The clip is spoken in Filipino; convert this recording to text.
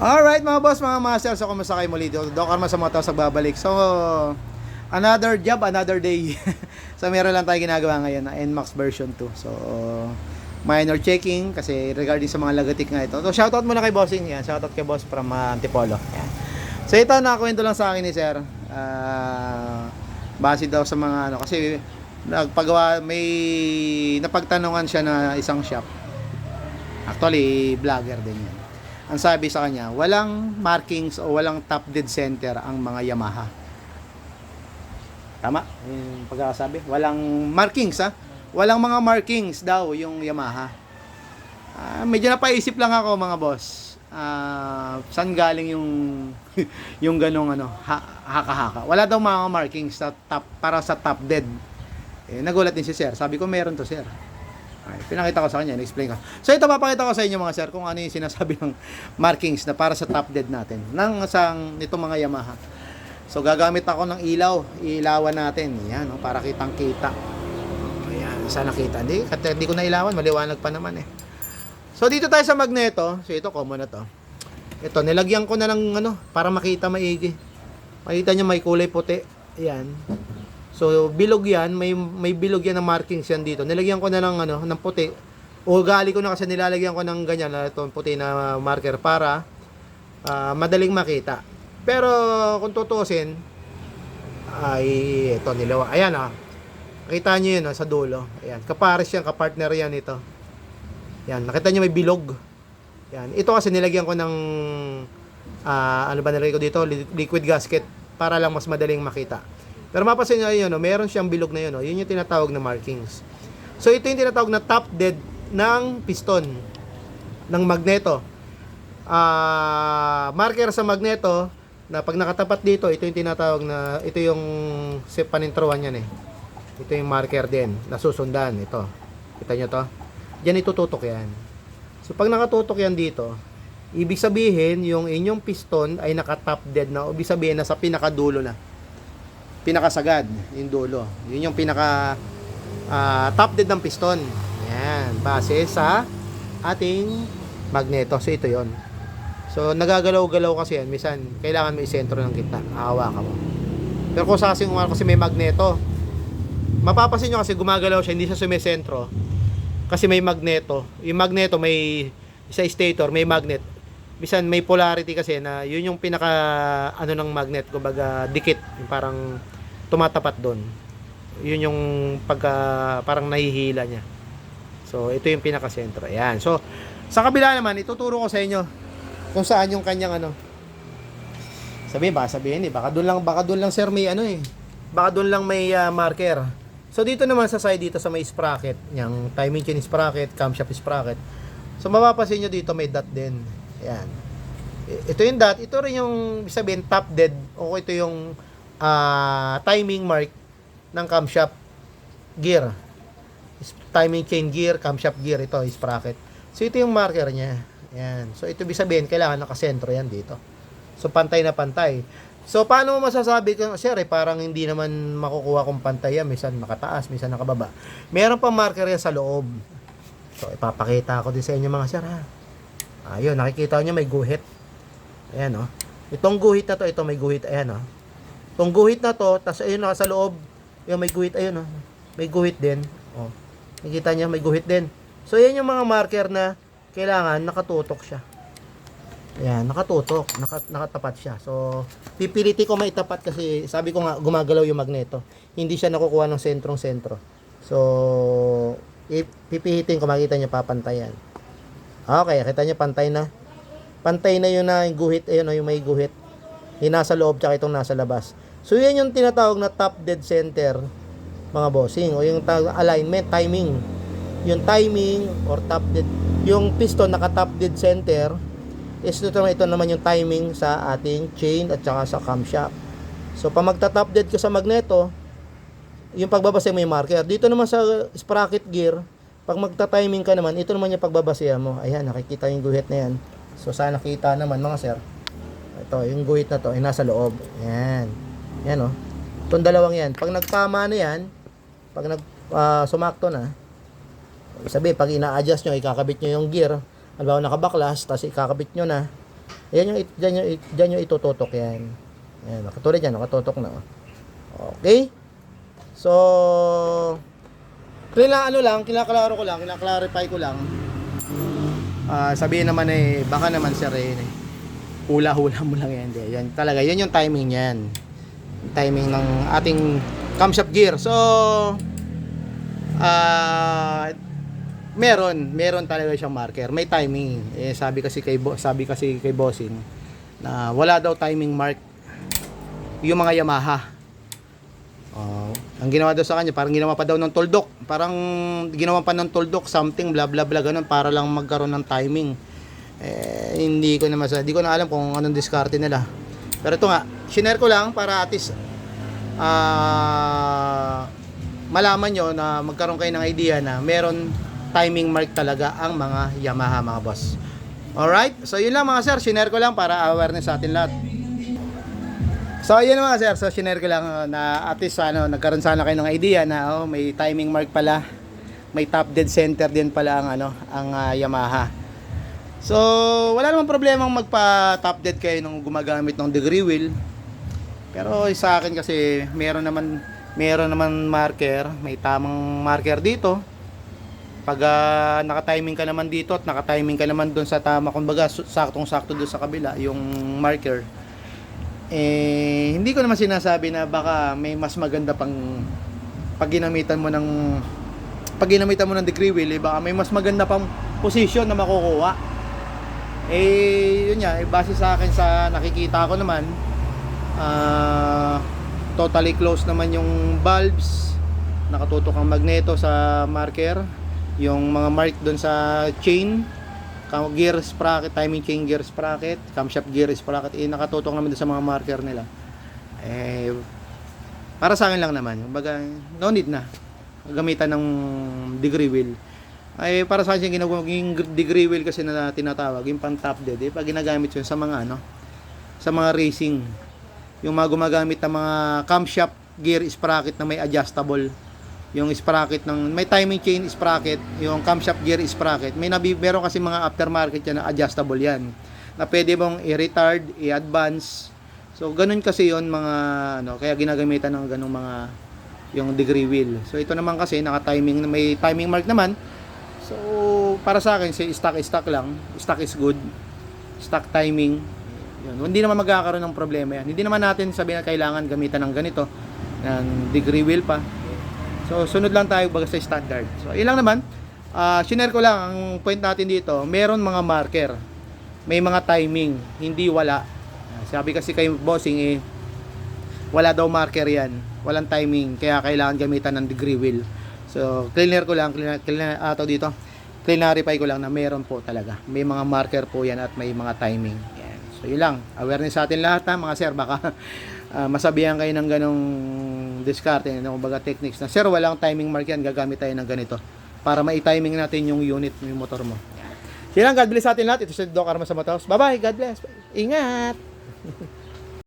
Alright mga boss, mga master, so kumusta kayo muli dito? Doc Arma sa mga tao sa babalik. So, another job, another day. So, meron lang tayo ginagawa ngayon na NMAX version 2. So, minor checking kasi regarding sa mga lagatik nga ito. So, shoutout muna kay bossing. Yan, shoutout kay boss from Antipolo. Yan. So, ito nakakwento lang sa akin ni sir. Base daw sa mga ano, kasi nagpagawa, may napagtanungan siya na isang shop. Actually, vlogger din yan. Ang sabi sa kanya, walang markings o walang top dead center ang mga Yamaha. Tama? Yung pagkakasabi. Walang markings ha. Walang mga markings daw yung Yamaha. Medyo napaisip lang ako mga boss. Saan galing yung yung ganong ano, haka-haka. Wala daw mga markings sa top, para sa top dead. Nagulat din si sir. Sabi ko meron to sir. Ay, pinakita ko sa kanya, explain ko. So ito papakita ko sa inyo mga sir kung ano yung sinasabi ng markings na para sa top dead natin ng isang nitong mga Yamaha. So gagamit ako ng ilaw, ilawan natin. Yan, no, para kitang-kita. Ayan, sana nakita. Hindi ko na ilawan, maliwanag pa naman eh. So dito tayo sa magneto. So ito common na to. Ito nilagyan ko na ng ano para makita maigi. Makita niyo may kulay puti. Ayan. So bilog yan, may bilog yan ng markings yan dito. Nilagyan ko na ng ano, ng puti. Ugali ko na kasi nilalagyan ko ng ganyan, itong puti na marker para madaling makita. Pero kung tutusin ay ito nilawa. Ayan ah. Nakita niyo yun sa dulo. Ayan, kapares yan, kapartner yan ito. Yan, nakita niyo may bilog. Yan, ito kasi nilagyan ko ng ano ba nilagay ko dito? Liquid gasket para lang mas madaling makita. Pero mapasin nyo yun, meron siyang bilog na yun. Yun yung tinatawag na markings. So ito yung tinatawag na top dead ng piston ng magneto. Marker sa magneto na pag nakatapat dito, ito yung tinatawag na, ito yung panintroan yan eh. Ito yung marker din, nasusundan. Ito. Kita nyo to? Diyan itututok yan. So pag nakatutok yan dito, ibig sabihin yung inyong piston ay naka-top dead na. Ibig sabihin nasa pinakadulo na. Pinakasagad yung dulo. Yun yung pinaka top dead ng piston. Yan, base sa ating magneto. So ito yon. So nagagalaw-galaw kasi yan. Minsan kailangan may sentro ng gitna. Hahawakan mo. Pero kung sa kasi may magneto, mapapasin nyo kasi gumagalaw siya, hindi siya sumisentro. Kasi may magneto. Yung magneto may isa stator, may magnet. Bisan may polarity kasi na yun yung pinaka ano ng magnet, kumbaga dikit, yung parang tumatapat doon. Yun yung pagka parang nahihila niya. So ito yung pinaka sentro. Ayan. So sa kabila naman ituturo ko sa inyo kung saan yung kanyang ano. Sabihin baka doon lang sir may ano eh. Baka doon lang may marker. So dito naman sa side dito sa may sprocket, yung timing chain sprocket, camshaft sprocket. So mapapansin nyo dito may dot din. Ayan. Ito yung dot. Ito rin yung sabihin top dead o ito yung timing mark ng camshaft gear. Timing chain gear, camshaft gear. Ito, sprocket. So ito yung marker niya. Ayan. So ito ibig sabihin kailangan nakasentro yan dito. So pantay na pantay. So paano mo masasabi kung sir parang hindi naman makukuha kung pantay yan. Minsan nakataas, minsan nakababa. Meron pang marker yan sa loob. So ipapakita ko din sa inyo mga sir ha. Ayun, nakikita nyo may guhit. Ayan, oh. Itong guhit na to, ito may guhit. Ayan, oh. Itong guhit na to, tas ayun, sa loob, yung may guhit, ayun, oh. May guhit din. Oh. Nakikita nyo, may guhit din. So, yan yung mga marker na kailangan nakatutok siya. Ayan, nakatutok. Nakatapat siya. So, pipilitin ko maitapat kasi sabi ko nga, gumagalaw yung magneto. Hindi siya nakukuha ng sentrong-sentro. So, pipihitin ko, makita nyo, papantayan. Okay, kita nyo pantay na. Pantay na yun na yung guhit. Ayun o, yung may guhit. Yung nasa loob tsaka itong nasa labas. So yan yung tinatawag na top dead center, mga bossing. O yung alignment, timing. Yung timing or top dead. Yung piston naka top dead center. Ito naman yung timing sa ating chain at saka sa camshaft. So pag magta-top dead ka sa magneto, yung pagbabasa mo yung marker. Dito naman sa sprocket gear, pag magta-timing ka naman, ito naman yung pagbabasihan mo. Ayan, nakikita yung guhit na yan. So, sana nakita naman mga sir. Ito, yung guhit na to ay nasa loob. Ayan. Ayan o. Itong dalawang yan. Pag nagtama na yan, pag sumakto na, sabi, pag ina-adjust nyo, ikakabit nyo yung gear. Halimbawa nakabaklas, tapos ikakabit nyo na. Dyan yung itututok yan. Yan, katulad yan, nakatutok na. Okay? So, kinaklarify ko lang. Sabihin naman baka naman sir hula-hula mo lang yan. Yan talaga, yan yung timing yan. Timing ng ating camshaft gear. So, meron talaga siyang marker. May timing. Sabi kasi kay bossing na wala daw timing mark yung mga Yamaha. Ang ginawa daw sa kanya, parang ginawa pa daw ng toldok. Parang ginawa pa ng toldok, something, bla bla bla, ganun, para lang magkaroon ng timing. Hindi ko na alam kung anong diskarte nila. Pero ito nga, shinare ko lang para at least malaman nyo na magkaroon kayo ng idea na meron timing mark talaga ang mga Yamaha, mga boss. Alright? So yun lang mga sir, shinare ko lang para awareness sa atin lahat. So yun mga sir, so shinare ko lang na at least nagkaroon sana kayo ng idea na may timing mark pala, may top dead center din pala ang Yamaha. So wala namang problemang magpa top dead kayo nung gumagamit ng degree wheel. Pero sa akin kasi meron naman marker, may tamang marker dito. Pag naka-timing ka naman dito at naka-timing ka naman doon sa tama, kumbaga saktong-sakto doon sa kabila yung marker. Hindi ko naman sinasabi na baka may mas maganda pang pag ginamitan mo ng degree wheel, baka may mas maganda pang position na makukuha. Yun nga, base sa akin sa nakikita ko naman, totally closed naman yung valves, nakatutok ang magneto sa marker, yung mga mark doon sa chain, gear sprocket, timing chain gear sprocket, camshaft gear sprocket, nakatutok naman doon sa mga marker nila. Para sa akin lang naman, kumbaga no need na gamitan ng degree wheel. Para sa akin yung degree wheel kasi na tinatawag, yung pang top dead, pag ginagamit yun sa mga sa mga racing, yung mga gumagamit ng mga camshaft gear sprocket na may adjustable, yung sprocket may timing chain sprocket, yung camshaft gear sprocket, meron kasi mga aftermarket yan na adjustable yan, na pwede mong i-retard, i-advance. So ganun kasi yon mga kaya ginagamitan ng ganung mga yung degree wheel. So ito naman kasi naka-timing, may timing mark naman. So para sa akin stock lang, stock is good, stock timing. Yun. Hindi naman magkakaroon ng problema yan. Hindi naman natin sabihin na kailangan gamitan ng ganito, ng degree wheel pa. So sunod lang tayo baga sa standard. So ilang naman, shinare ko lang ang point natin dito, meron mga marker, may mga timing, hindi wala. Sabi kasi kay bossing wala daw marker yan, walang timing, kaya kailangan gamitan ng degree wheel. So clarify ko lang na meron po talaga, may mga marker po yan at may mga timing yan. So yun lang, awareness sa atin lahat mga sir, baka masabihan kayo ng ganong diskarte, kumbaga techniques na sir walang timing mark yan, gagamit tayo ng ganito para mai-timing natin yung unit yung motor mo. Yan lang, God bless sa atin lahat. Ito si Doc Armas sa Motos. Bye bye, God bless, ingat.